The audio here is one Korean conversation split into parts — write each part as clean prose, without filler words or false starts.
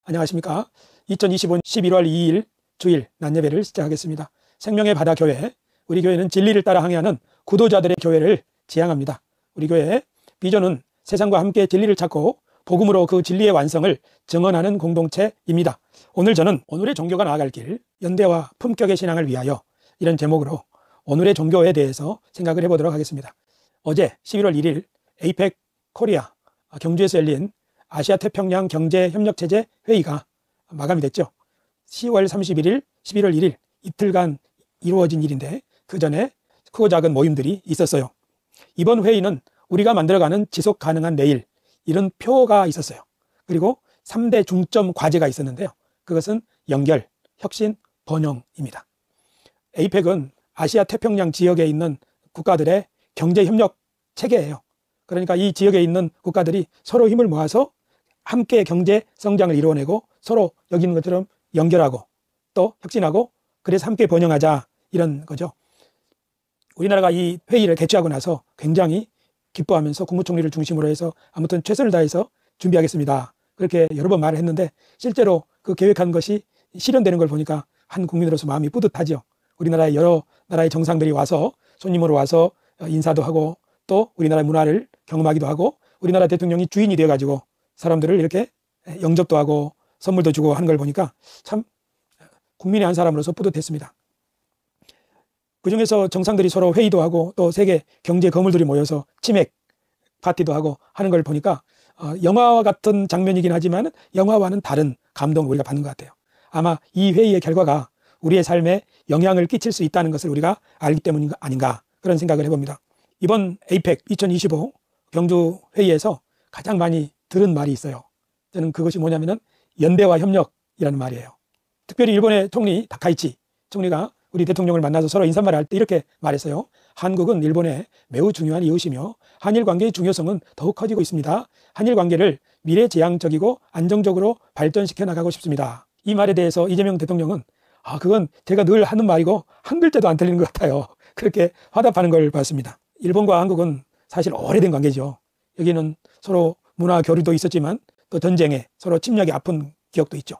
안녕하십니까. 2025년 11월 2일 주일 낮예배를 시작하겠습니다. 생명의 바다 교회, 우리 교회는 진리를 따라 항해하는 구도자들의 교회를 지향합니다. 우리 교회의 비전은 세상과 함께 진리를 찾고 복음으로 그 진리의 완성을 증언하는 공동체입니다. 오늘 저는 오늘의 종교가 나아갈 길, 연대와 품격의 신앙을 위하여, 이런 제목으로 오늘의 종교에 대해서 생각을 해보도록 하겠습니다. 어제 11월 1일 에이펙 코리아 경주에서 열린 아시아 태평양 경제협력체제 회의가 마감이 됐죠. 10월 31일, 11월 1일 이틀간 이루어진 일인데 그 전에 크고 작은 모임들이 있었어요. 이번 회의는 우리가 만들어가는 지속 가능한 내일, 이런 표가 있었어요. 그리고 3대 중점 과제가 있었는데요. 그것은 연결, 혁신, 번영입니다. 에이펙은 아시아 태평양 지역에 있는 국가들의 경제협력 체계예요. 그러니까 이 지역에 있는 국가들이 서로 힘을 모아서 함께 경제 성장을 이루어내고 서로 여기 있는 것처럼 연결하고 또 혁신하고 그래서 함께 번영하자, 이런 거죠. 우리나라가 이 회의를 개최하고 나서 굉장히 기뻐하면서 국무총리를 중심으로 해서 아무튼 최선을 다해서 준비하겠습니다, 그렇게 여러 번 말을 했는데 실제로 그 계획한 것이 실현되는 걸 보니까 한 국민으로서 마음이 뿌듯하죠. 우리나라의 여러 나라의 정상들이 와서 손님으로 와서 인사도 하고 또 우리나라의 문화를 경험하기도 하고 우리나라 대통령이 주인이 되어가지고 사람들을 이렇게 영접도 하고 선물도 주고 하는 걸 보니까 참 국민의 한 사람으로서 뿌듯했습니다. 그중에서 정상들이 서로 회의도 하고 또 세계 경제 거물들이 모여서 치맥 파티도 하고 하는 걸 보니까 영화와 같은 장면이긴 하지만 영화와는 다른 감동을 우리가 받는 것 같아요. 아마 이 회의의 결과가 우리의 삶에 영향을 끼칠 수 있다는 것을 우리가 알기 때문이 아닌가, 그런 생각을 해봅니다. 이번 에이펙 2025 경주 회의에서 가장 많이 들은 말이 있어요. 저는 그것이 뭐냐면은 연대와 협력이라는 말이에요. 특별히 일본의 총리 다카이치 총리가 우리 대통령을 만나서 서로 인사말을 할 때 이렇게 말했어요. 한국은 일본의 매우 중요한 이웃이며 한일 관계의 중요성은 더욱 커지고 있습니다. 한일 관계를 미래지향적이고 안정적으로 발전시켜 나가고 싶습니다. 이 말에 대해서 이재명 대통령은 그건 제가 늘 하는 말이고 한 글자도 안 틀리는 것 같아요, 그렇게 화답하는 걸 봤습니다. 일본과 한국은 사실 오래된 관계죠. 여기는 서로 문화 교류도 있었지만 또 전쟁에 서로 침략이 아픈 기억도 있죠.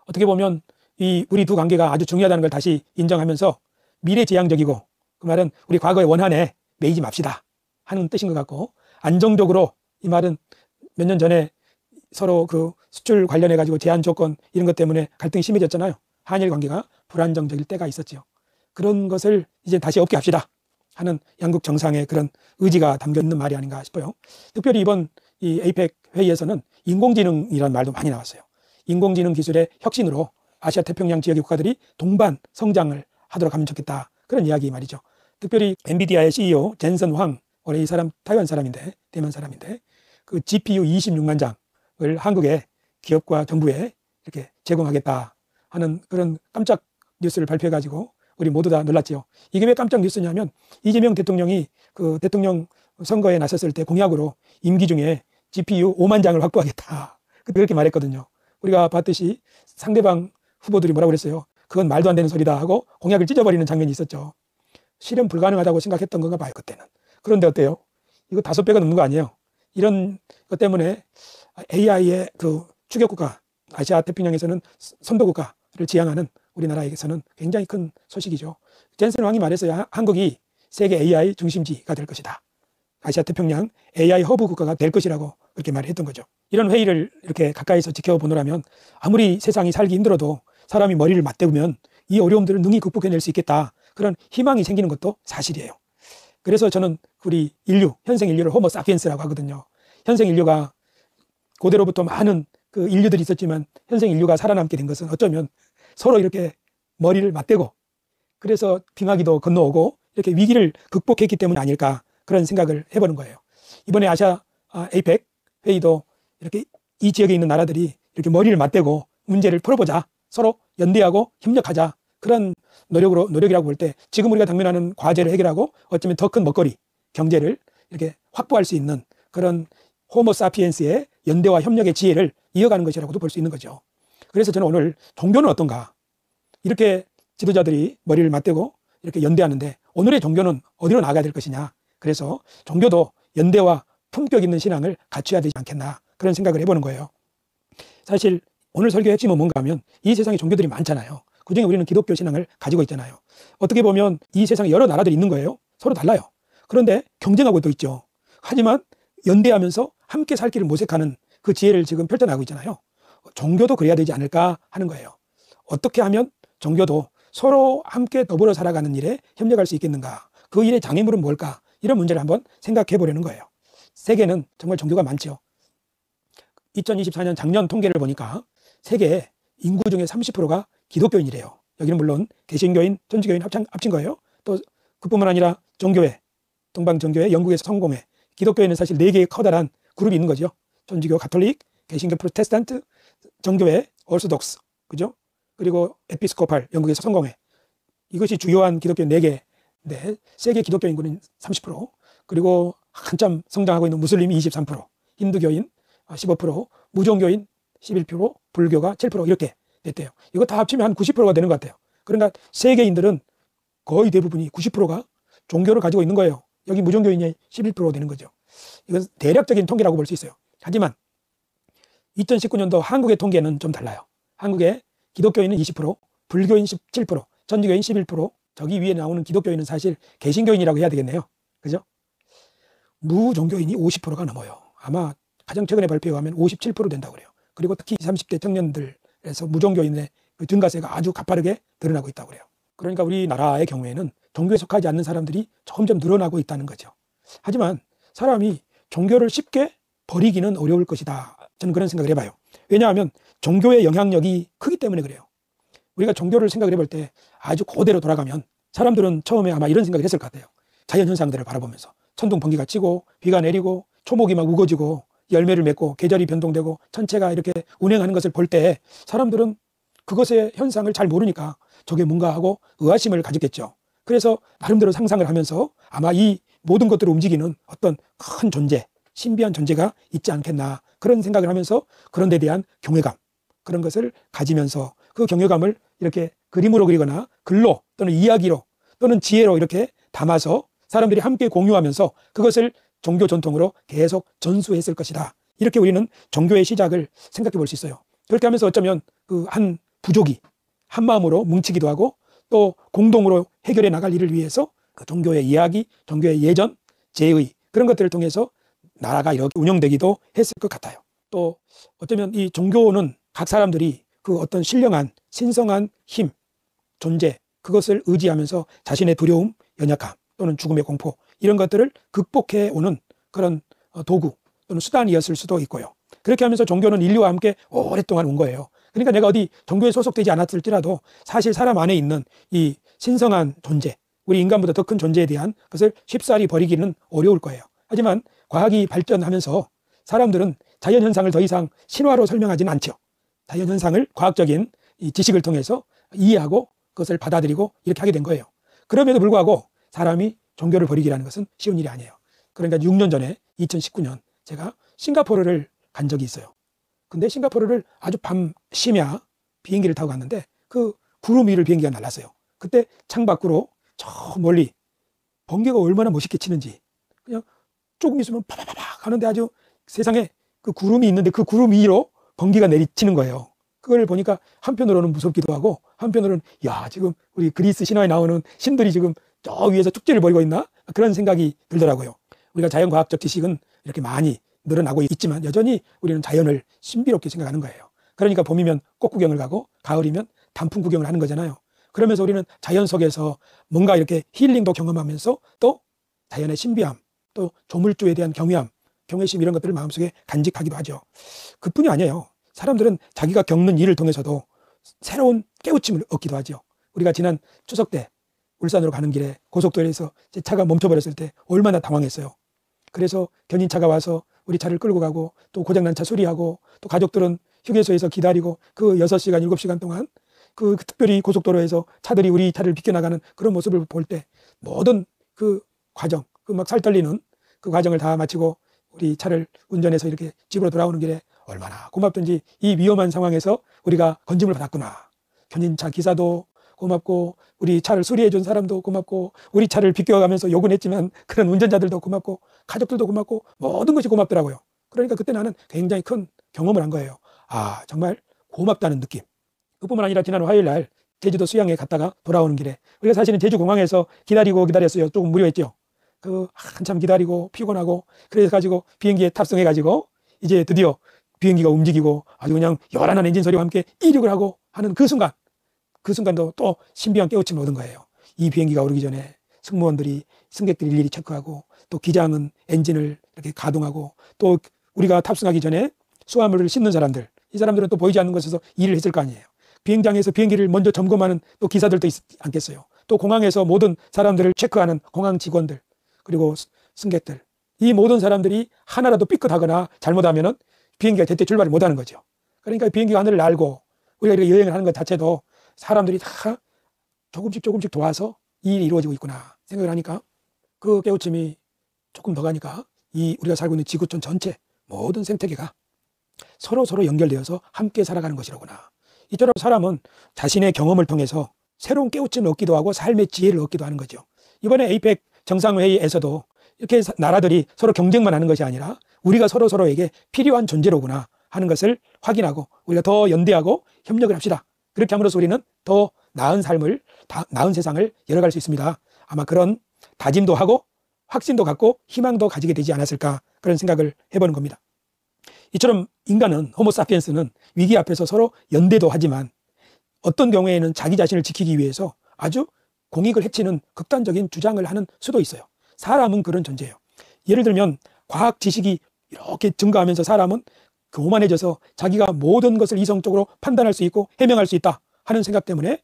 어떻게 보면 이 우리 두 관계가 아주 중요하다는 걸 다시 인정하면서 미래지향적이고, 그 말은 우리 과거의 원한에 매이지 맙시다 하는 뜻인 것 같고, 안정적으로, 이 말은 몇 년 전에 서로 그 수출 관련해 가지고 제한 조건 이런 것 때문에 갈등이 심해졌잖아요. 한일 관계가 불안정적일 때가 있었죠. 그런 것을 이제 다시 없게 합시다 하는 양국 정상의 그런 의지가 담겨 있는 말이 아닌가 싶어요. 특별히 이번 이 에이펙 회의에서는 인공지능이라는 말도 많이 나왔어요. 인공지능 기술의 혁신으로 아시아 태평양 지역의 국가들이 동반 성장을 하도록 하면 좋겠다, 그런 이야기 말이죠. 특별히 엔비디아의 CEO 젠슨 황, 원래 이 사람 타이완 사람인데, 대만 사람인데, 그 GPU 26만 장을 한국의 기업과 정부에 이렇게 제공하겠다 하는 그런 깜짝 뉴스를 발표해가지고 우리 모두 다 놀랐죠. 이게 왜 깜짝 뉴스냐면 이재명 대통령이 그 대통령 선거에 나섰을 때 공약으로 임기 중에 GPU 5만 장을 확보하겠다, 그렇게 말했거든요. 우리가 봤듯이 상대방 후보들이 뭐라고 그랬어요? 그건 말도 안 되는 소리다 하고 공약을 찢어버리는 장면이 있었죠. 실현 불가능하다고 생각했던 건가 봐요, 그때는. 그런데 어때요? 이거 5배가 넘는 거 아니에요? 이런 것 때문에 AI의 그 추격국가, 아시아 태평양에서는 선도국가를 지향하는 우리나라에게서는 굉장히 큰 소식이죠. 젠슨 황이 말했어요. 한국이 세계 AI 중심지가 될 것이다. 아시아 태평양 AI 허브 국가가 될 것이라고 그렇게 말했던 거죠. 이런 회의를 이렇게 가까이서 지켜보느라면 아무리 세상이 살기 힘들어도 사람이 머리를 맞대면 이 어려움들을 능히 극복해낼 수 있겠다, 그런 희망이 생기는 것도 사실이에요. 그래서 저는 우리 인류, 현생 인류를 호모 사피엔스라고 하거든요. 현생 인류가 고대로부터 많은 그 인류들이 있었지만 현생 인류가 살아남게 된 것은 어쩌면 서로 이렇게 머리를 맞대고 그래서 빙하기도 건너오고 이렇게 위기를 극복했기 때문 아닐까, 그런 생각을 해보는 거예요. 이번에 아시아 에이펙 회의도 이렇게 이 지역에 있는 나라들이 이렇게 머리를 맞대고 문제를 풀어보자, 서로 연대하고 협력하자, 그런 노력이라고 볼 때 지금 우리가 당면하는 과제를 해결하고 어쩌면 더 큰 먹거리, 경제를 이렇게 확보할 수 있는 그런 호모 사피엔스의 연대와 협력의 지혜를 이어가는 것이라고도 볼 수 있는 거죠. 그래서 저는 오늘 종교는 어떤가, 이렇게 지도자들이 머리를 맞대고 이렇게 연대하는데 오늘의 종교는 어디로 나가야 될 것이냐, 그래서 종교도 연대와 품격 있는 신앙을 갖춰야 되지 않겠나, 그런 생각을 해보는 거예요. 사실 오늘 설교의 핵심은 뭔가 하면 이 세상에 종교들이 많잖아요. 그중에 우리는 기독교 신앙을 가지고 있잖아요. 어떻게 보면 이 세상에 여러 나라들이 있는 거예요. 서로 달라요. 그런데 경쟁하고도 있죠. 하지만 연대하면서 함께 살 길을 모색하는 그 지혜를 지금 펼쳐나가고 있잖아요. 종교도 그래야 되지 않을까 하는 거예요. 어떻게 하면 종교도 서로 함께 더불어 살아가는 일에 협력할 수 있겠는가? 그 일의 장애물은 뭘까? 이런 문제를 한번 생각해 보려는 거예요. 세계는 정말 종교가 많죠. 2024년 작년 통계를 보니까 세계 인구 중에 30%가 기독교인이래요. 여기는 물론 개신교인, 천주교인 합친 거예요. 또 그뿐만 아니라 종교회, 동방종교회, 영국에서 성공회, 기독교회는 사실 4개의 커다란 그룹이 있는 거죠. 천주교, 가톨릭, 개신교, 프로테스탄트, 정교회, 오르소독스, 그죠? 그리고 에피스코팔, 영국에서 성공회. 이것이 주요한 기독교 4개인데 세계 기독교 인구는 30%, 그리고 한참 성장하고 있는 무슬림이 23%, 힌두교인 15%, 무종교인 11%, 불교가 7% 이렇게 됐대요. 이거 다 합치면 한 90%가 되는 것 같아요. 그러니까 세계인들은 거의 대부분이 90%가 종교를 가지고 있는 거예요. 여기 무종교인이 11% 되는 거죠. 이건 대략적인 통계라고 볼 수 있어요. 하지만 2019년도 한국의 통계는 좀 달라요. 한국의 기독교인은 20%, 불교인 17%, 천주교인 11%, 저기 위에 나오는 기독교인은 사실 개신교인이라고 해야 되겠네요. 그죠? 무종교인이 50%가 넘어요. 아마 가장 최근에 발표에 하면 57% 된다고 그래요. 그리고 특히 30대 청년들에서 무종교인의 그 증가세가 아주 가파르게 드러나고 있다고 그래요. 그러니까 우리나라의 경우에는 종교에 속하지 않는 사람들이 점점 늘어나고 있다는 거죠. 하지만 사람이 종교를 쉽게 버리기는 어려울 것이다. 저는 그런 생각을 해봐요. 왜냐하면 종교의 영향력이 크기 때문에 그래요. 우리가 종교를 생각을 해볼 때 아주 고대로 돌아가면 사람들은 처음에 아마 이런 생각을 했을 것 같아요. 자연현상들을 바라보면서 천둥 번개가 치고 비가 내리고 초목이 막 우거지고 열매를 맺고 계절이 변동되고 천체가 이렇게 운행하는 것을 볼 때 사람들은 그것의 현상을 잘 모르니까 저게 뭔가 하고 의아심을 가졌겠죠. 그래서 나름대로 상상을 하면서 아마 이 모든 것들을 움직이는 어떤 큰 존재, 신비한 존재가 있지 않겠나 그런 생각을 하면서 그런 데 대한 경외감, 그런 것을 가지면서 그 경외감을 이렇게 그림으로 그리거나 글로 또는 이야기로 또는 지혜로 이렇게 담아서 사람들이 함께 공유하면서 그것을 종교 전통으로 계속 전수했을 것이다. 이렇게 우리는 종교의 시작을 생각해 볼 수 있어요. 그렇게 하면서 어쩌면 그 한 부족이 한 마음으로 뭉치기도 하고 또 공동으로 해결해 나갈 일을 위해서 그 종교의 이야기, 종교의 예전, 제의 그런 것들을 통해서 나라가 이렇게 운영되기도 했을 것 같아요. 또 어쩌면 이 종교는 각 사람들이 그 어떤 신령한 신성한 힘, 존재 그것을 의지하면서 자신의 두려움, 연약함 또는 죽음의 공포 이런 것들을 극복해 오는 그런 도구 또는 수단이었을 수도 있고요. 그렇게 하면서 종교는 인류와 함께 오랫동안 온 거예요. 그러니까 내가 어디 종교에 소속되지 않았을지라도 사실 사람 안에 있는 이 신성한 존재, 우리 인간보다 더 큰 존재에 대한 것을 쉽사리 버리기는 어려울 거예요. 하지만 과학이 발전하면서 사람들은 자연현상을 더 이상 신화로 설명하지는 않죠. 자연현상을 과학적인 이 지식을 통해서 이해하고 그것을 받아들이고 이렇게 하게 된 거예요. 그럼에도 불구하고 사람이 종교를 버리기라는 것은 쉬운 일이 아니에요. 그러니까 6년 전에 2019년 제가 싱가포르를 간 적이 있어요. 근데 싱가포르를 아주 밤 심야 비행기를 타고 갔는데 그 구름 위를 비행기가 날았어요. 그때 창밖으로 저 멀리 번개가 얼마나 멋있게 치는지 그냥 조금 있으면 파파파박 하는데 아주 세상에 그 구름이 있는데 그 구름 위로 번개가 내리치는 거예요. 그걸 보니까 한편으로는 무섭기도 하고 한편으로는 야 지금 우리 그리스 신화에 나오는 신들이 지금 저 위에서 축제를 벌이고 있나? 그런 생각이 들더라고요. 우리가 자연과학적 지식은 이렇게 많이 늘어나고 있지만 여전히 우리는 자연을 신비롭게 생각하는 거예요. 그러니까 봄이면 꽃 구경을 가고 가을이면 단풍 구경을 하는 거잖아요. 그러면서 우리는 자연 속에서 뭔가 이렇게 힐링도 경험하면서 또 자연의 신비함, 또 조물주에 대한 경외함, 경외심 이런 것들을 마음속에 간직하기도 하죠. 그뿐이 아니에요. 사람들은 자기가 겪는 일을 통해서도 새로운 깨우침을 얻기도 하죠. 우리가 지난 추석 때 울산으로 가는 길에 고속도로에서 제 차가 멈춰버렸을 때 얼마나 당황했어요. 그래서 견인차가 와서 우리 차를 끌고 가고 또 고장난 차 수리하고 또 가족들은 휴게소에서 기다리고 그 6시간, 7시간 동안 그 특별히 고속도로에서 차들이 우리 차를 비켜나가는 그런 모습을 볼 때 모든 그 과정, 그 막 살떨리는 그 과정을 다 마치고 우리 차를 운전해서 이렇게 집으로 돌아오는 길에 얼마나 고맙던지 이 위험한 상황에서 우리가 건짐을 받았구나. 견인차 기사도 고맙고 우리 차를 수리해 준 사람도 고맙고 우리 차를 비껴가면서 욕은 했지만 그런 운전자들도 고맙고 가족들도 고맙고 모든 것이 고맙더라고요. 그러니까 그때 나는 굉장히 큰 경험을 한 거예요. 아 정말 고맙다는 느낌. 그뿐만 아니라 지난 화요일 날 제주도 수양에 갔다가 돌아오는 길에 우리가 사실은 제주 공항에서 기다렸어요. 조금 무료했죠. 한참 기다리고 피곤하고 그래서 가지고 비행기에 탑승해 가지고 이제 드디어 비행기가 움직이고 아주 그냥 요란한 엔진 소리와 함께 이륙을 하고 하는 그 순간도 또 신비한 깨우침을 얻은 거예요. 이 비행기가 오르기 전에 승객들이 일일이 체크하고, 또 기장은 엔진을 이렇게 가동하고, 또 우리가 탑승하기 전에 수화물을 싣는 사람들, 이 사람들은 또 보이지 않는 곳에서 일을 했을 거 아니에요. 비행장에서 비행기를 먼저 점검하는 또 기사들도 있지 않겠어요. 또 공항에서 모든 사람들을 체크하는 공항 직원들, 그리고 승객들, 이 모든 사람들이 하나라도 삐끗하거나 잘못하면은 비행기가 제때 출발을 못하는 거죠. 그러니까 비행기가 하늘을 날고 우리가 이렇게 여행을 하는 것 자체도 사람들이 다 조금씩 도와서 이 일이 이루어지고 있구나 생각을 하니까, 그 깨우침이 조금 더 가니까 우리가 살고 있는 지구촌 전체 모든 생태계가 서로 연결되어서 함께 살아가는 것이로구나. 이처럼 사람은 자신의 경험을 통해서 새로운 깨우침을 얻기도 하고 삶의 지혜를 얻기도 하는 거죠. 이번에 에이펙 정상회의에서도 이렇게 나라들이 서로 경쟁만 하는 것이 아니라 우리가 서로에게 필요한 존재로구나 하는 것을 확인하고 우리가 더 연대하고 협력을 합시다. 그렇게 함으로써 우리는 더 나은 삶을, 나은 세상을 열어갈 수 있습니다. 아마 그런 다짐도 하고 확신도 갖고 희망도 가지게 되지 않았을까, 그런 생각을 해보는 겁니다. 이처럼 인간은, 호모사피엔스는 위기 앞에서 서로 연대도 하지만 어떤 경우에는 자기 자신을 지키기 위해서 아주 공익을 해치는 극단적인 주장을 하는 수도 있어요. 사람은 그런 존재예요. 예를 들면 과학 지식이 이렇게 증가하면서 사람은 오만해져서 자기가 모든 것을 이성적으로 판단할 수 있고 해명할 수 있다 하는 생각 때문에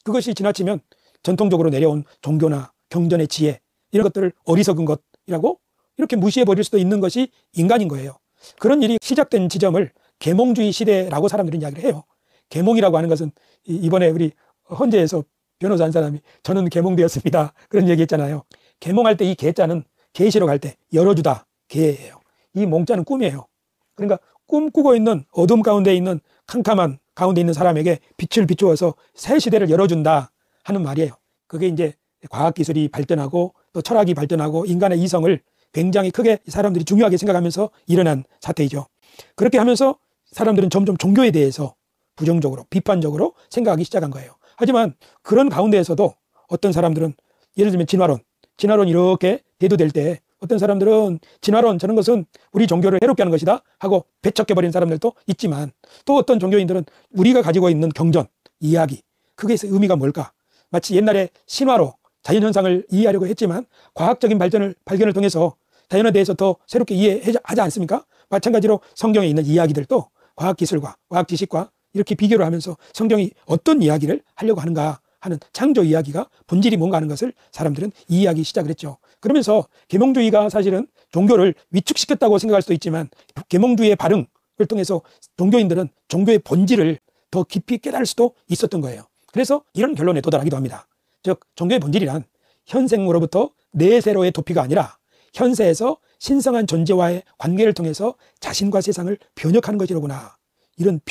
그것이 지나치면 전통적으로 내려온 종교나 경전의 지혜, 이런 것들을 어리석은 것이라고 이렇게 무시해버릴 수도 있는 것이 인간인 거예요. 그런 일이 시작된 지점을 계몽주의 시대라고 사람들은 이야기를 해요. 계몽이라고 하는 것은 이번에 우리 헌재에서 변호사 한 사람이 저는 계몽되었습니다, 그런 얘기 했잖아요. 계몽할 때 이 계자는 계시로 갈 때 열어주다, 계예요. 이 몽자는 꿈이에요. 그러니까 꿈꾸고 있는 어둠 가운데 있는 캄캄한 가운데 있는 사람에게 빛을 비추어서 새 시대를 열어준다 하는 말이에요. 그게 이제 과학기술이 발전하고 또 철학이 발전하고 인간의 이성을 굉장히 크게 사람들이 중요하게 생각하면서 일어난 사태이죠. 그렇게 하면서 사람들은 점점 종교에 대해서 부정적으로, 비판적으로 생각하기 시작한 거예요. 하지만 그런 가운데에서도 어떤 사람들은, 예를 들면 진화론 이렇게 대두될 때 어떤 사람들은 진화론, 저런 것은 우리 종교를 해롭게 하는 것이다 하고 배척해버린 사람들도 있지만, 또 어떤 종교인들은 우리가 가지고 있는 경전, 이야기, 그게 의미가 뭘까? 마치 옛날에 신화로 자연현상을 이해하려고 했지만 과학적인 발견을 통해서 자연에 대해서 더 새롭게 이해하지 않습니까? 마찬가지로 성경에 있는 이야기들도 과학기술과 과학지식과 이렇게 비교를 하면서 성경이 어떤 이야기를 하려고 하는가 하는 창조 이야기가 본질이 뭔가 하는 것을 사람들은 이해하기 시작을 했죠. 그러면서 계몽주의가 사실은 종교를 위축시켰다고 생각할 수도 있지만, 계몽주의의 발흥을 통해서 종교인들은 종교의 본질을 더 깊이 깨달을 수도 있었던 거예요. 그래서 이런 결론에 도달하기도 합니다. 즉, 종교의 본질이란 현생으로부터 내세로의 도피가 아니라 현세에서 신성한 존재와의 관계를 통해서 자신과 세상을 변혁하는 것이로구나. 이런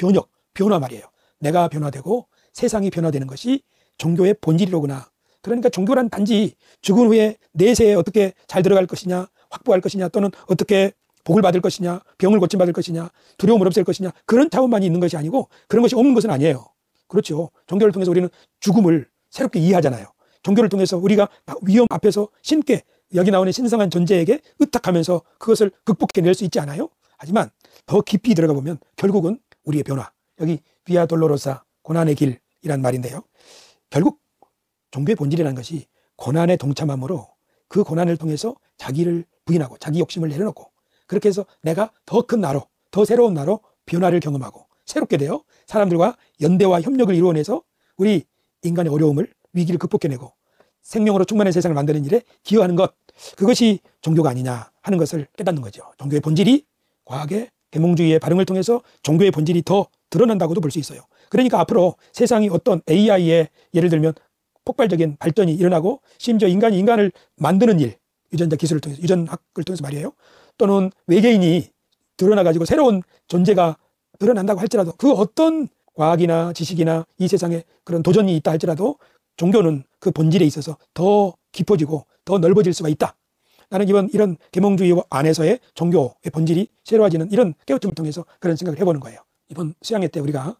변화 말이에요. 내가 변화되고 세상이 변화되는 것이 종교의 본질이로구나. 그러니까 종교란 단지 죽은 후에 내세에 어떻게 잘 들어갈 것이냐, 확보할 것이냐, 또는 어떻게 복을 받을 것이냐, 병을 고침받을 것이냐, 두려움을 없앨 것이냐, 그런 차원만이 있는 것이 아니고 그런 것이 없는 것은 아니에요. 그렇죠. 종교를 통해서 우리는 죽음을 새롭게 이해하잖아요. 종교를 통해서 우리가 위험 앞에서 신께, 여기 나오는 신성한 존재에게 의탁하면서 그것을 극복해낼 수 있지 않아요? 하지만 더 깊이 들어가 보면 결국은 우리의 변화, 여기 비아 돌로로사, 고난의 길이란 말인데요, 결국 종교의 본질이라는 것이 고난에 동참함으로 그 고난을 통해서 자기를 부인하고 자기 욕심을 내려놓고, 그렇게 해서 내가 더 큰 나로, 더 새로운 나로 변화를 경험하고 새롭게 되어 사람들과 연대와 협력을 이루어내서 우리 인간의 어려움을, 위기를 극복해내고 생명으로 충만한 세상을 만드는 일에 기여하는 것, 그것이 종교가 아니냐 하는 것을 깨닫는 거죠. 종교의 본질이 과학의 계몽주의의 발흥을 통해서 종교의 본질이 더 드러난다고도 볼 수 있어요. 그러니까 앞으로 세상이 어떤 AI의 예를 들면 폭발적인 발전이 일어나고, 심지어 인간이 인간을 만드는 일, 유전자 기술을 통해서, 유전학을 통해서 말이에요, 또는 외계인이 드러나가지고 새로운 존재가 드러난다고 할지라도, 그 어떤 과학이나 지식이나 이 세상에 그런 도전이 있다 할지라도 종교는 그 본질에 있어서 더 깊어지고 더 넓어질 수가 있다. 나는 이런 계몽주의 안에서의 종교의 본질이 새로워지는 이런 깨우침을 통해서 그런 생각을 해보는 거예요. 이번 수양회 때 우리가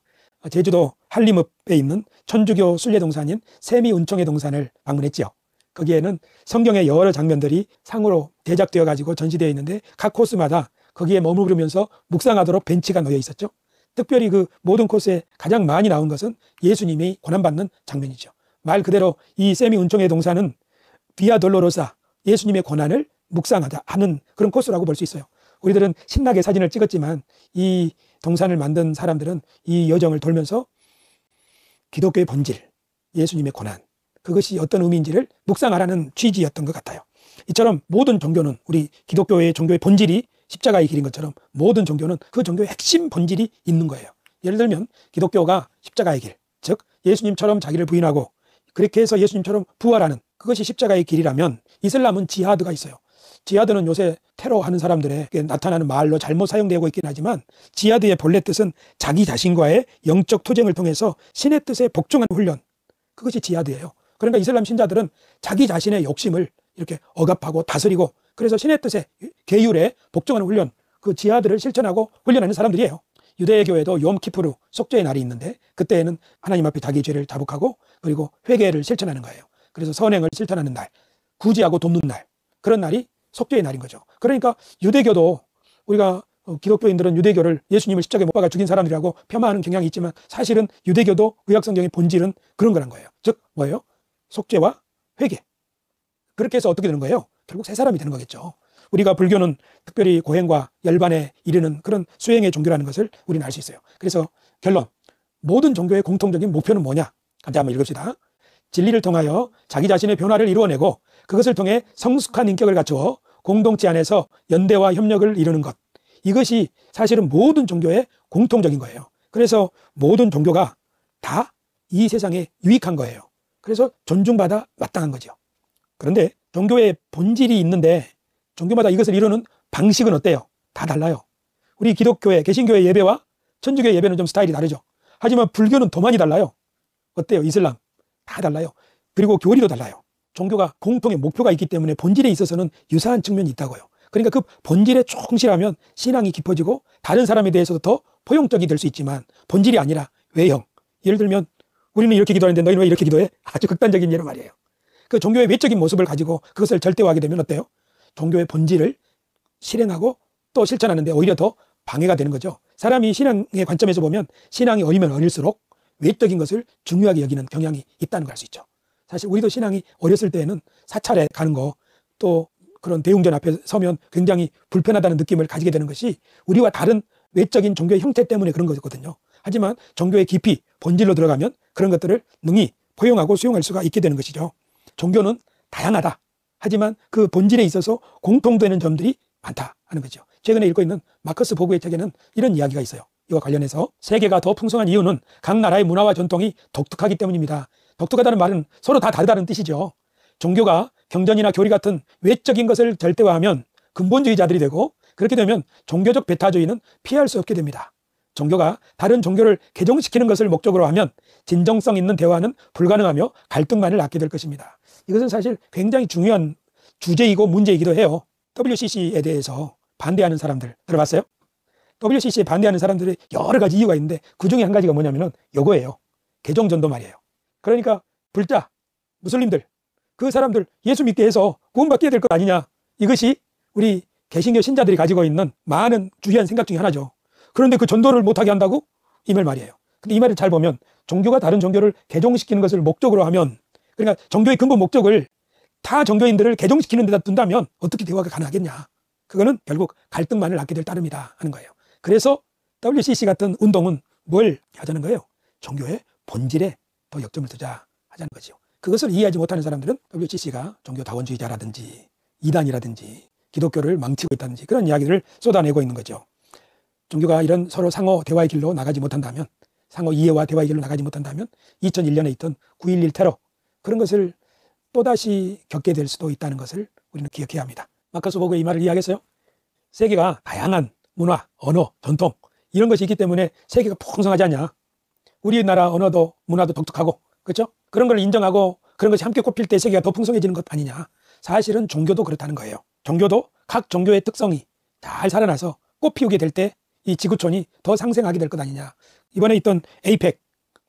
제주도 한림읍에 있는 천주교 순례동산인 세미운총회 동산을 방문했지요. 거기에는 성경의 여러 장면들이 상으로 대작되어 가지고 전시되어 있는데 각 코스마다 거기에 머무르면서 묵상하도록 벤치가 놓여 있었죠. 특별히 그 모든 코스에 가장 많이 나온 것은 예수님이 고난받는 장면이죠. 말 그대로 이 세미운총회 동산은 비아 돌로로사, 예수님의 고난을 묵상하자 하는 그런 코스라고 볼 수 있어요. 우리들은 신나게 사진을 찍었지만 이 동산을 만든 사람들은 이 여정을 돌면서 기독교의 본질, 예수님의 고난, 그것이 어떤 의미인지를 묵상하라는 취지였던 것 같아요. 이처럼 모든 종교는, 우리 기독교의 종교의 본질이 십자가의 길인 것처럼 모든 종교는 그 종교의 핵심 본질이 있는 거예요. 예를 들면 기독교가 십자가의 길, 즉 예수님처럼 자기를 부인하고 그렇게 해서 예수님처럼 부활하는 그것이 십자가의 길이라면, 이슬람은 지하드가 있어요. 지하드는 요새 테러하는 사람들에게 나타나는 말로 잘못 사용되고 있긴 하지만, 지하드의 본래 뜻은 자기 자신과의 영적 투쟁을 통해서 신의 뜻에 복종하는 훈련, 그것이 지하드예요. 그러니까 이슬람 신자들은 자기 자신의 욕심을 이렇게 억압하고 다스리고, 그래서 신의 뜻에, 계율에 복종하는 훈련, 그 지하드를 실천하고 훈련하는 사람들이에요. 유대교에도 욤키푸르, 속죄의 날이 있는데 그때에는 하나님 앞에 자기 죄를 자복하고 그리고 회개를 실천하는 거예요. 그래서 선행을 실천하는 날, 구제하고 돕는 날, 그런 날이 속죄의 날인 거죠. 그러니까 유대교도, 우리가 기독교인들은 유대교를 예수님을 십자가에 못 박아 죽인 사람들이라고 폄하하는 경향이 있지만, 사실은 유대교도 구약성경의 본질은 그런 거란 거예요. 즉 뭐예요? 속죄와 회개. 그렇게 해서 어떻게 되는 거예요? 결국 새 사람이 되는 거겠죠. 우리가 불교는 특별히 고행과 열반에 이르는 그런 수행의 종교라는 것을 우리는 알 수 있어요. 그래서 결론, 모든 종교의 공통적인 목표는 뭐냐? 같이 한번 읽읍시다. 진리를 통하여 자기 자신의 변화를 이루어내고 그것을 통해 성숙한 인격을 갖추어 공동체 안에서 연대와 협력을 이루는 것, 이것이 사실은 모든 종교의 공통적인 거예요. 그래서 모든 종교가 다 이 세상에 유익한 거예요. 그래서 존중받아 마땅한 거죠. 그런데 종교의 본질이 있는데 종교마다 이것을 이루는 방식은 어때요? 다 달라요. 우리 기독교의, 개신교의 예배와 천주교의 예배는 좀 스타일이 다르죠. 하지만 불교는 더 많이 달라요. 어때요? 이슬람 다 달라요. 그리고 교리도 달라요. 종교가 공통의 목표가 있기 때문에 본질에 있어서는 유사한 측면이 있다고요. 그러니까 그 본질에 충실하면 신앙이 깊어지고 다른 사람에 대해서도 더 포용적이 될 수 있지만, 본질이 아니라 외형, 예를 들면 우리는 이렇게 기도하는데 너희는 왜 이렇게 기도해? 아주 극단적인 예로 말이에요. 그 종교의 외적인 모습을 가지고 그것을 절대화하게 되면 어때요? 종교의 본질을 실행하고 또 실천하는데 오히려 더 방해가 되는 거죠. 사람이 신앙의 관점에서 보면 신앙이 어리면 어릴수록 외적인 것을 중요하게 여기는 경향이 있다는 걸 알 수 있죠. 사실 우리도 신앙이 어렸을 때는 사찰에 가는 거, 또 그런 대웅전 앞에 서면 굉장히 불편하다는 느낌을 가지게 되는 것이 우리와 다른 외적인 종교의 형태 때문에 그런 거거든요. 하지만 종교의 깊이, 본질로 들어가면 그런 것들을 능히 포용하고 수용할 수가 있게 되는 것이죠. 종교는 다양하다. 하지만 그 본질에 있어서 공통되는 점들이 많다 하는 거죠. 최근에 읽고 있는 마커스 보그의 책에는 이런 이야기가 있어요. 이와 관련해서 세계가 더 풍성한 이유는 각 나라의 문화와 전통이 독특하기 때문입니다. 독특하다는 말은 서로 다 다르다는 뜻이죠. 종교가 경전이나 교리 같은 외적인 것을 절대화하면 근본주의자들이 되고, 그렇게 되면 종교적 배타주의는 피할 수 없게 됩니다. 종교가 다른 종교를 개종시키는 것을 목적으로 하면 진정성 있는 대화는 불가능하며 갈등만을 낳게 될 것입니다. 이것은 사실 굉장히 중요한 주제이고 문제이기도 해요. WCC에 대해서 반대하는 사람들 들어봤어요? WCC에 반대하는 사람들의 여러 가지 이유가 있는데 그 중에 한 가지가 뭐냐면은 요거예요. 개종전도 말이에요. 그러니까 불자, 무슬림들, 그 사람들 예수 믿게 해서 구원받게 될 것 아니냐. 이것이 우리 개신교 신자들이 가지고 있는 많은 주의한 생각 중에 하나죠. 그런데 그 전도를 못하게 한다고? 이 말이에요. 근데 이 말을 잘 보면 종교가 다른 종교를 개종시키는 것을 목적으로 하면, 그러니까 종교의 근본 목적을 타 종교인들을 개종시키는 데다 둔다면 어떻게 대화가 가능하겠냐. 그거는 결국 갈등만을 낳게 될 따름이다 하는 거예요. 그래서 WCC 같은 운동은 뭘 하자는 거예요? 종교의 본질에 더 역점을 두자 하자는 거죠. 그것을 이해하지 못하는 사람들은 WCC가 종교다원주의자라든지 이단이라든지 기독교를 망치고 있다든지 그런 이야기를 쏟아내고 있는 거죠. 종교가 이런 서로 상호 대화의 길로 나가지 못한다면, 상호 이해와 대화의 길로 나가지 못한다면 2001년에 있던 9.11 테러, 그런 것을 또다시 겪게 될 수도 있다는 것을 우리는 기억해야 합니다. 마커스 보그의 이 말을 이해하겠어요? 세계가 다양한 문화, 언어, 전통 이런 것이 있기 때문에 세계가 풍성하지 않냐. 우리나라 언어도 문화도 독특하고, 그렇죠? 그런 걸 인정하고 그런 것이 함께 꼽힐 때 세계가 더 풍성해지는 것 아니냐. 사실은 종교도 그렇다는 거예요. 종교도 각 종교의 특성이 잘 살아나서 꽃피우게 될 때 이 지구촌이 더 상생하게 될 것 아니냐. 이번에 있던 에이펙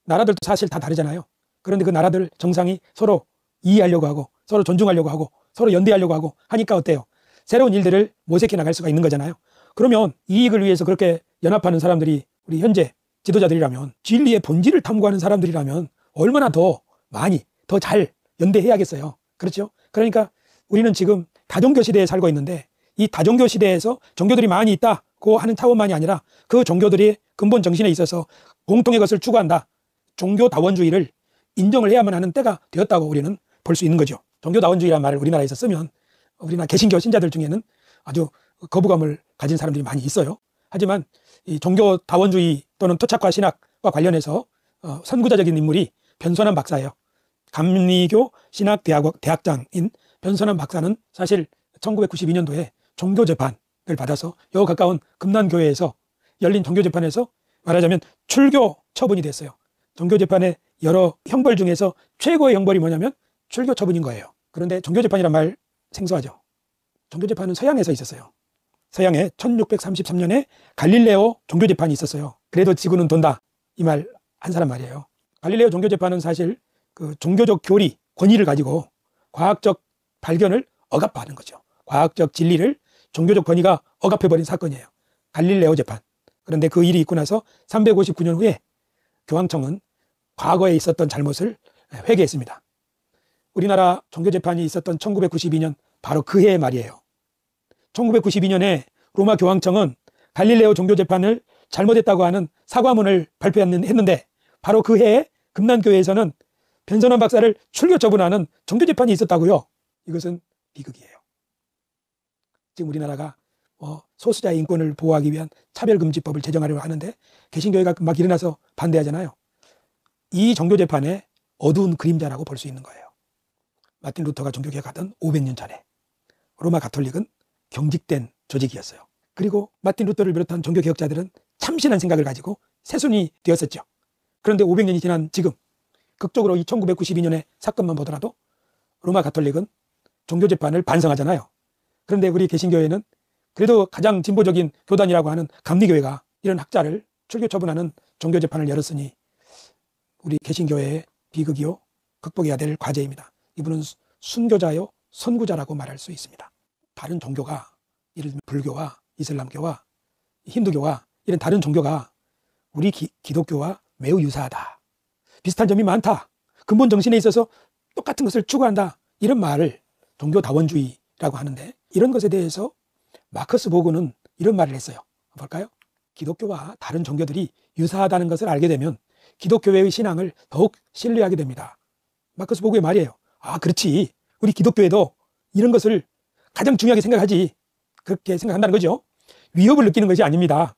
나라들도 사실 다 다르잖아요. 그런데 그 나라들 정상이 서로 이해하려고 하고 서로 존중하려고 하고 서로 연대하려고 하고 하니까 어때요? 새로운 일들을 모색해 나갈 수가 있는 거잖아요. 그러면 이익을 위해서 그렇게 연합하는 사람들이 우리 현재 지도자들이라면, 진리의 본질을 탐구하는 사람들이라면 얼마나 더 많이 더 잘 연대해야겠어요. 그렇죠? 그러니까 우리는 지금 다종교 시대에 살고 있는데, 이 다종교 시대에서 종교들이 많이 있다고 하는 차원만이 아니라 그 종교들이 근본 정신에 있어서 공통의 것을 추구한다, 종교다원주의를 인정을 해야만 하는 때가 되었다고 우리는 볼 수 있는 거죠. 종교다원주의라는 말을 우리나라에서 쓰면 우리나라 개신교 신자들 중에는 아주 거부감을 가진 사람들이 많이 있어요. 하지만 이 종교다원주의 또는 토착화 신학과 관련해서 선구자적인 인물이 변선한 박사예요. 감리교 신학대학장인 변선한 박사는 사실 1992년도에 종교재판을 받아서 여 가까운 금난교회에서 열린 종교재판에서 말하자면 출교 처분이 됐어요. 종교재판의 여러 형벌 중에서 최고의 형벌이 뭐냐면 출교 처분인 거예요. 그런데 종교재판이란 말 생소하죠. 종교재판은 서양에서 있었어요. 서양에 1633년에 갈릴레오 종교재판이 있었어요. 그래도 지구는 돈다, 이 말 한 사람 말이에요. 갈릴레오 종교재판은 사실 그 종교적 교리, 권위를 가지고 과학적 발견을 억압하는 거죠. 과학적 진리를 종교적 권위가 억압해버린 사건이에요. 갈릴레오 재판. 그런데 그 일이 있고 나서 359년 후에 교황청은 과거에 있었던 잘못을 회개했습니다. 우리나라 종교재판이 있었던 1992년 바로 그 해의 말이에요. 1992년에 로마 교황청은 갈릴레오 종교재판을 잘못했다고 하는 사과문을 발표했는데, 바로 그 해에 금난교회에서는 변선한 박사를 출교 처분하는 종교재판이 있었다고요. 이것은 비극이에요. 지금 우리나라가 소수자의 인권을 보호하기 위한 차별금지법을 제정하려고 하는데 개신교회가 막 일어나서 반대하잖아요. 이 종교재판의 어두운 그림자라고 볼 수 있는 거예요. 마틴 루터가 종교개혁하던 500년 전에 로마 가톨릭은 경직된 조직이었어요. 그리고 마틴 루터를 비롯한 종교개혁자들은 참신한 생각을 가지고 새순이 되었었죠. 그런데 500년이 지난 지금 극적으로 이 1992년의 사건만 보더라도 로마 가톨릭은 종교재판을 반성하잖아요. 그런데 우리 개신교회는 그래도 가장 진보적인 교단이라고 하는 감리교회가 이런 학자를 출교 처분하는 종교재판을 열었으니 우리 개신교회의 비극이요, 극복해야 될 과제입니다. 이분은 순교자요, 선구자라고 말할 수 있습니다. 다른 종교가, 예를 들면 불교와 이슬람교와 힌두교와 이런 다른 종교가 우리 기독교와 매우 유사하다, 비슷한 점이 많다, 근본 정신에 있어서 똑같은 것을 추구한다, 이런 말을 종교다원주의라고 하는데, 이런 것에 대해서 마커스 보그는 이런 말을 했어요. 볼까요? 기독교와 다른 종교들이 유사하다는 것을 알게 되면 기독교회의 신앙을 더욱 신뢰하게 됩니다. 마커스 보그의 말이에요. 아, 그렇지, 우리 기독교회도 이런 것을 가장 중요하게 생각하지, 그렇게 생각한다는 거죠. 위협을 느끼는 것이 아닙니다.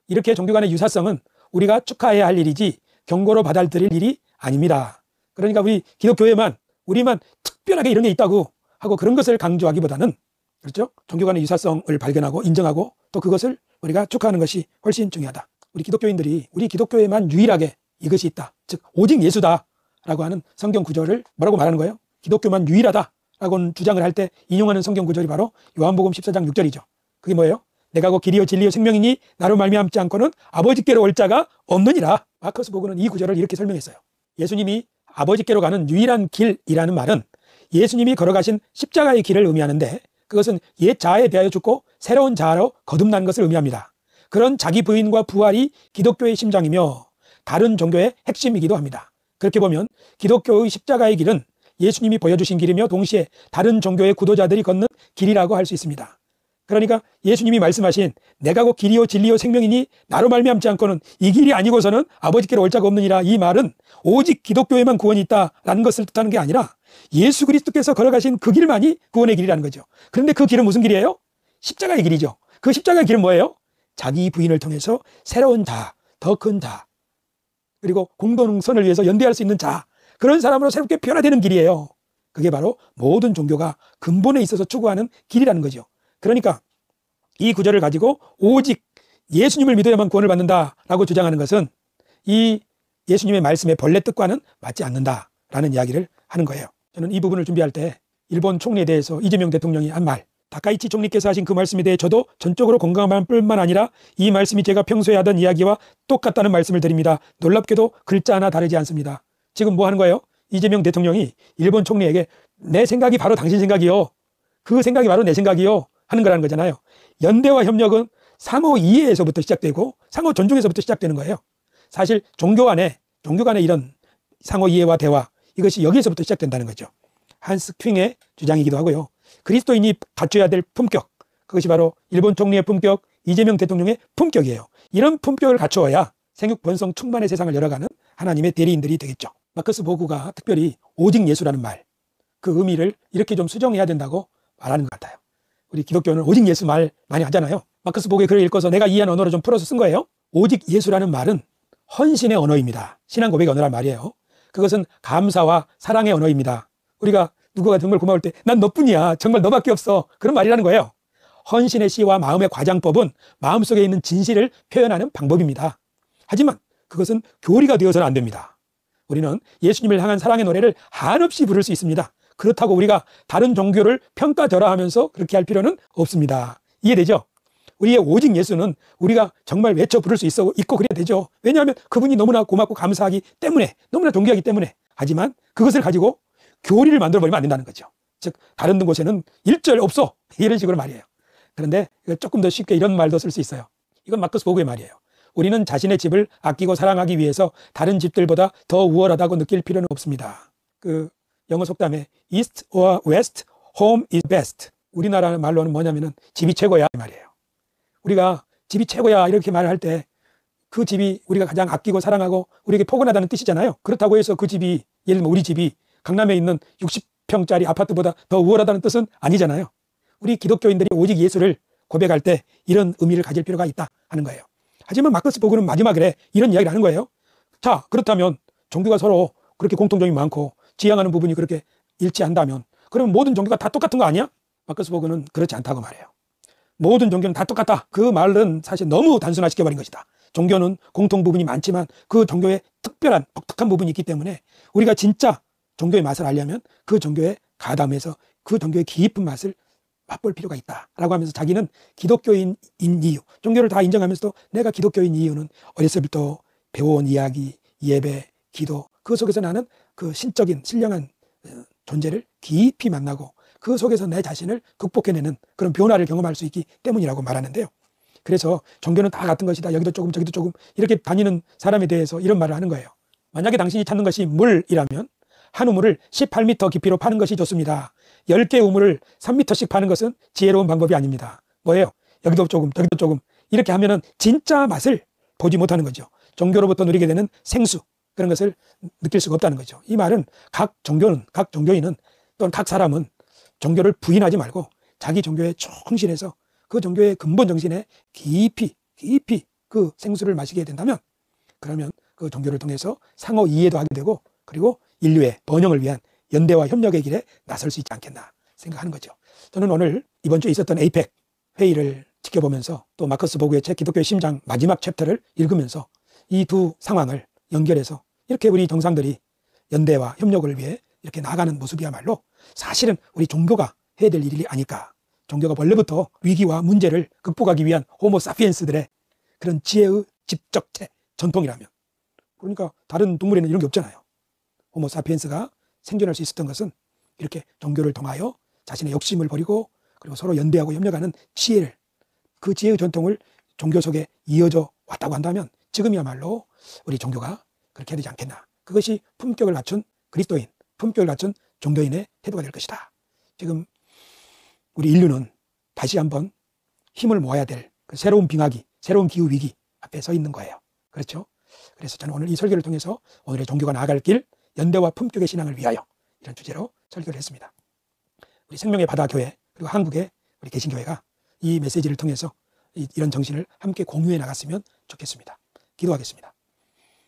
이렇게 종교 간의 유사성은 우리가 축하해야 할 일이지 경고로 받아들일 일이 아닙니다. 그러니까 우리 기독교회만, 우리만 특별하게 이런 게 있다고 하고 그런 것을 강조하기보다는, 그렇죠? 종교 간의 유사성을 발견하고 인정하고 또 그것을 우리가 축하하는 것이 훨씬 중요하다. 우리 기독교인들이 우리 기독교에만 유일하게 이것이 있다, 즉 오직 예수다라고 하는 성경 구절을 뭐라고 말하는 거예요? 기독교만 유일하다라고 주장을 할 때 인용하는 성경 구절이 바로 요한복음 14장 6절이죠. 그게 뭐예요? 내가 곧 길이요 진리요 생명이니 나로 말미암지 않고는 아버지께로 올 자가 없느니라. 마커스 보그는 이 구절을 이렇게 설명했어요. 예수님이 아버지께로 가는 유일한 길이라는 말은 예수님이 걸어가신 십자가의 길을 의미하는데, 그것은 옛 자아에 대하여 죽고 새로운 자아로 거듭난 것을 의미합니다. 그런 자기 부인과 부활이 기독교의 심장이며 다른 종교의 핵심이기도 합니다. 그렇게 보면 기독교의 십자가의 길은 예수님이 보여주신 길이며 동시에 다른 종교의 구도자들이 걷는 길이라고 할 수 있습니다. 그러니까 예수님이 말씀하신 내가 곧 길이요 진리요 생명이니 나로 말미암지 않고는 이 길이 아니고서는 아버지께로 올 자가 없느니라, 이 말은 오직 기독교에만 구원이 있다라는 것을 뜻하는 게 아니라 예수 그리스도께서 걸어가신 그 길만이 구원의 길이라는 거죠. 그런데 그 길은 무슨 길이에요? 십자가의 길이죠. 그 십자가의 길은 뭐예요? 자기 부인을 통해서 새로운 자, 더 큰 자, 그리고 공동선을 위해서 연대할 수 있는 자, 그런 사람으로 새롭게 변화되는 길이에요. 그게 바로 모든 종교가 근본에 있어서 추구하는 길이라는 거죠. 그러니까 이 구절을 가지고 오직 예수님을 믿어야만 구원을 받는다라고 주장하는 것은 이 예수님의 말씀의 본래 뜻과는 맞지 않는다라는 이야기를 하는 거예요. 저는 이 부분을 준비할 때 일본 총리에 대해서 이재명 대통령이 한 말, 다카이치 총리께서 하신 그 말씀에 대해 저도 전적으로 공감할 뿐만 아니라 이 말씀이 제가 평소에 하던 이야기와 똑같다는 말씀을 드립니다. 놀랍게도 글자 하나 다르지 않습니다. 지금 뭐 하는 거예요? 이재명 대통령이 일본 총리에게 내 생각이 바로 당신 생각이요, 그 생각이 바로 내 생각이요 하는 거라는 거잖아요. 연대와 협력은 상호 이해에서부터 시작되고 상호 존중에서부터 시작되는 거예요. 사실 종교 간의 이런 상호 이해와 대화, 이것이 여기에서부터 시작된다는 거죠. 한스 퀼의 주장이기도 하고요. 그리스도인이 갖춰야 될 품격, 그것이 바로 일본 총리의 품격, 이재명 대통령의 품격이에요. 이런 품격을 갖추어야 생육 번성 충만의 세상을 열어가는 하나님의 대리인들이 되겠죠. 마커스 보그가 특별히 오직 예수라는 말, 그 의미를 이렇게 좀 수정해야 된다고 말하는 것 같아요. 우리 기독교는 오직 예수 말 많이 하잖아요. 마커스 보그의 글을 읽어서 내가 이해한 언어로 좀 풀어서 쓴 거예요. 오직 예수라는 말은 헌신의 언어입니다. 신앙 고백의 언어란 말이에요. 그것은 감사와 사랑의 언어입니다. 우리가 누구가 정말 고마울 때 난 너뿐이야, 정말 너밖에 없어, 그런 말이라는 거예요. 헌신의 시와 마음의 과장법은 마음속에 있는 진실을 표현하는 방법입니다. 하지만 그것은 교리가 되어서는 안 됩니다. 우리는 예수님을 향한 사랑의 노래를 한없이 부를 수 있습니다. 그렇다고 우리가 다른 종교를 평가절하하면서 그렇게 할 필요는 없습니다. 이해되죠? 우리의 오직 예수는 우리가 정말 외쳐 부를 수 있고 그래야 되죠. 왜냐하면 그분이 너무나 고맙고 감사하기 때문에, 너무나 존귀하기 때문에. 하지만 그것을 가지고 교리를 만들어버리면 안 된다는 거죠. 즉 다른 곳에는 일절 없어, 이런 식으로 말이에요. 그런데 조금 더 쉽게 이런 말도 쓸 수 있어요. 이건 마커스 보그의 말이에요. 우리는 자신의 집을 아끼고 사랑하기 위해서 다른 집들보다 더 우월하다고 느낄 필요는 없습니다. 그 영어 속담에 East or West, home is best. 우리나라 말로는 뭐냐면은 집이 최고야 이 말이에요. 우리가 집이 최고야 이렇게 말을 할 때 그 집이 우리가 가장 아끼고 사랑하고 우리에게 포근하다는 뜻이잖아요. 그렇다고 해서 그 집이, 예를 들면 우리 집이 강남에 있는 60평짜리 아파트보다 더 우월하다는 뜻은 아니잖아요. 우리 기독교인들이 오직 예수를 고백할 때 이런 의미를 가질 필요가 있다 하는 거예요. 하지만 마커스 보그는 마지막에 이런 이야기를 하는 거예요. 자, 그렇다면 종교가 서로 그렇게 공통점이 많고 지향하는 부분이 그렇게 일치한다면 그러면 모든 종교가 다 똑같은 거 아니야? 마커스 보그는 그렇지 않다고 말해요. 모든 종교는 다 똑같다. 그 말은 사실 너무 단순화시켜버린 것이다. 종교는 공통 부분이 많지만 그 종교에 특별한 독특한 부분이 있기 때문에 우리가 진짜 종교의 맛을 알려면 그 종교에 가담해서 그 종교의 깊은 맛을 맛볼 필요가 있다라고 하면서 자기는 기독교인인 이유, 종교를 다 인정하면서도 내가 기독교인 이유는 어렸을 때부터 배워온 이야기, 예배, 기도, 그 속에서 나는 그 신적인 신령한 존재를 깊이 만나고 그 속에서 내 자신을 극복해내는 그런 변화를 경험할 수 있기 때문이라고 말하는데요. 그래서 종교는 다 같은 것이다, 여기도 조금 저기도 조금, 이렇게 다니는 사람에 대해서 이런 말을 하는 거예요. 만약에 당신이 찾는 것이 물이라면 한 우물을 18m 깊이로 파는 것이 좋습니다. 10개 우물을 3m씩 파는 것은 지혜로운 방법이 아닙니다. 뭐예요? 여기도 조금 저기도 조금, 이렇게 하면은 진짜 맛을 보지 못하는 거죠. 종교로부터 누리게 되는 생수, 그런 것을 느낄 수가 없다는 거죠. 이 말은 각 종교인은 또는 각 사람은 종교를 부인하지 말고 자기 종교에 충실해서 그 종교의 근본 정신에 깊이 그 생수를 마시게 된다면, 그러면 그 종교를 통해서 상호 이해도 하게 되고 그리고 인류의 번영을 위한 연대와 협력의 길에 나설 수 있지 않겠나 생각하는 거죠. 저는 오늘 이번 주에 있었던 에이펙 회의를 지켜보면서 또 마커스 보그의 책 기독교의 심장 마지막 챕터를 읽으면서 이 두 상황을 연결해서 이렇게 우리 정상들이 연대와 협력을 위해 이렇게 나아가는 모습이야말로 사실은 우리 종교가 해야 될 일이 아닐까. 종교가 원래부터 위기와 문제를 극복하기 위한 호모 사피엔스들의 그런 지혜의 집적체 전통이라면, 그러니까 다른 동물에는 이런 게 없잖아요. 호모 사피엔스가 생존할 수 있었던 것은 이렇게 종교를 통하여 자신의 욕심을 버리고 그리고 서로 연대하고 협력하는 지혜를, 그 지혜의 전통을 종교 속에 이어져 왔다고 한다면 지금이야말로 우리 종교가 그렇게 해야 되지 않겠나. 그것이 품격을 갖춘 그리스도인, 품격을 갖춘 종교인의 태도가 될 것이다. 지금 우리 인류는 다시 한번 힘을 모아야 될 그 새로운 빙하기, 새로운 기후위기 앞에 서 있는 거예요. 그렇죠? 그래서 저는 오늘 이 설교를 통해서 오늘의 종교가 나아갈 길, 연대와 품격의 신앙을 위하여 이런 주제로 설교를 했습니다. 우리 생명의 바다 교회 그리고 한국의 우리 개신교회가 이 메시지를 통해서 이런 정신을 함께 공유해 나갔으면 좋겠습니다. 기도하겠습니다.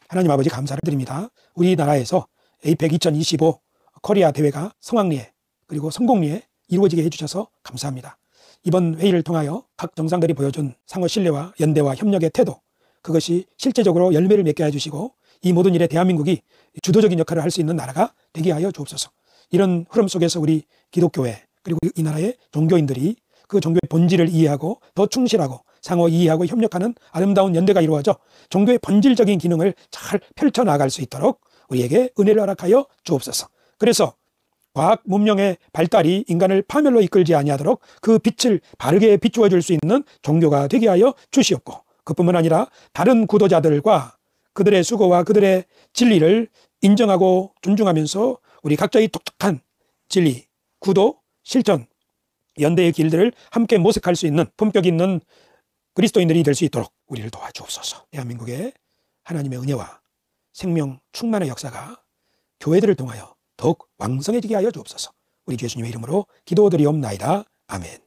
하나님 아버지 감사를 드립니다. 우리나라에서 에이펙 2025 코리아 대회가 성황리에 그리고 성공리에 이루어지게 해주셔서 감사합니다. 이번 회의를 통하여 각 정상들이 보여준 상호 신뢰와 연대와 협력의 태도, 그것이 실제적으로 열매를 맺게 해주시고 이 모든 일에 대한민국이 주도적인 역할을 할 수 있는 나라가 되게 하여 주옵소서. 이런 흐름 속에서 우리 기독교회 그리고 이 나라의 종교인들이 그 종교의 본질을 이해하고 더 충실하고 상호 이해하고 협력하는 아름다운 연대가 이루어져 종교의 본질적인 기능을 잘 펼쳐나갈 수 있도록 우리에게 은혜를 허락하여 주옵소서. 그래서 과학 문명의 발달이 인간을 파멸로 이끌지 아니하도록 그 빛을 바르게 비추어 줄 수 있는 종교가 되게 하여 주시옵고, 그뿐만 아니라 다른 구도자들과 그들의 수고와 그들의 진리를 인정하고 존중하면서 우리 각자의 독특한 진리, 구도, 실천, 연대의 길들을 함께 모색할 수 있는 품격 있는 그리스도인들이 될 수 있도록 우리를 도와주옵소서. 대한민국의 하나님의 은혜와 생명 충만의 역사가 교회들을 통하여 더욱 왕성해지게 하여 주옵소서. 우리 주 예수님의 이름으로 기도드리옵나이다. 아멘.